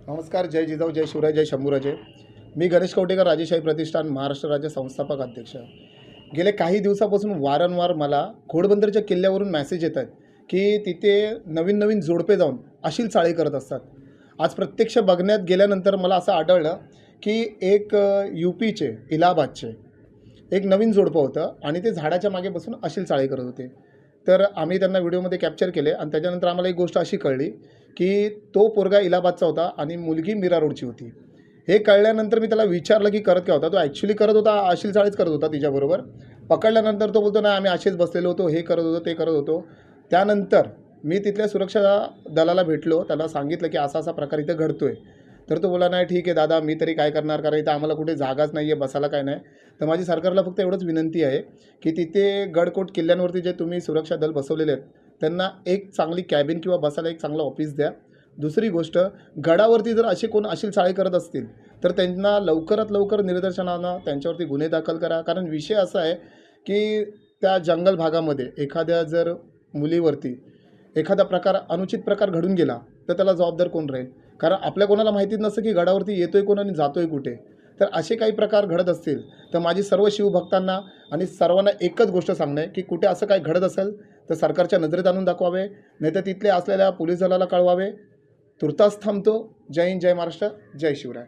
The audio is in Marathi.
नमस्कार. जय जिजाऊ, जय शिवराय, जय शंभूराजे. मी गणेश कवटेकर, राजेशाही प्रतिष्ठान महाराष्ट्र राज्य संस्थापक अध्यक्ष. गेले काही दिवसापासून वारंवार मला घोडबंदरच्या किल्ल्यावरून मेसेज येत आहेत की तिथे नवीन नवीन जोडपे जाऊन अशील चाळी करत असतात. आज प्रत्यक्ष बघण्यात गेल्यानंतर मला असं आढळलं की एक यूपीचे इलाहाबादचे एक नवीन जोडपं होतं आणि ते झाडाच्या मागे बसून अशील चाळी करत होते. तर आम्ही त्यांना व्हिडिओमध्ये कॅप्चर केले आणि त्याच्यानंतर आम्हाला एक गोष्ट अशी कळली की तो पोरगा इलाहाबादचा होता आणि मुलगी मीरा रोडची होती. हे कळल्यानंतर मी त्याला विचारलं की करत काय होता. तो ॲक्च्युली करत होता, अशील चाळीच करत होता तिच्याबरोबर. पकडल्यानंतर तो बोलतो, नाही आम्ही असेच बसलेलो होतो, हे करत होतो, ते करत होतो. त्यानंतर मी तिथल्या सुरक्षा दलाला भेटलो, त्याला सांगितलं की असा असा प्रकार इथं घडतो आहे. तर तो बोला, नाही ठीक आहे दादा, मी तरी काय करणार, कारण इथं आम्हाला कुठे जागाच नाही आहे, बसायला काय नाही. तर माझी सरकारला फक्त एवढंच विनंती आहे की तिथे गडकोट किल्ल्यांवरती जे तुम्ही सुरक्षा दल बसवलेले आहेत त्यांना एक चांगली कॅबिन किंवा बसायला एक चांगलं ऑफिस द्या. दुसरी गोष्ट, गडावरती जर असे कोण अशील चाळी करत असतील तर त्यांना लवकरात लवकर निदर्शनानं त्यांच्यावरती गुन्हे दाखल करा. कारण विषय असा आहे की त्या जंगल भागामध्ये एखाद्या जर मुलीवरती एखादा प्रकार, अनुचित प्रकार घडून गेला तर त्याला जबाबदार कोण राहील. कारण आपल्या कोणाला माहितीच नसतं की गडावरती येतोय कोण आणि जातोय कुठे. तर असे काही प्रकार घडत असतील तर माझी सर्व शिवभक्तांना आणि सर्वांना एकच गोष्ट सांगणं आहे की कुठे असं काही घडत असेल तर सरकारच्या नजरेत आणून दाखवावे, नाही तर तिथले असलेल्या पोलीस दलाला कळवावे. तुर्तास थांबतो. जय हिंद, जय महाराष्ट्र, जय शिवराय.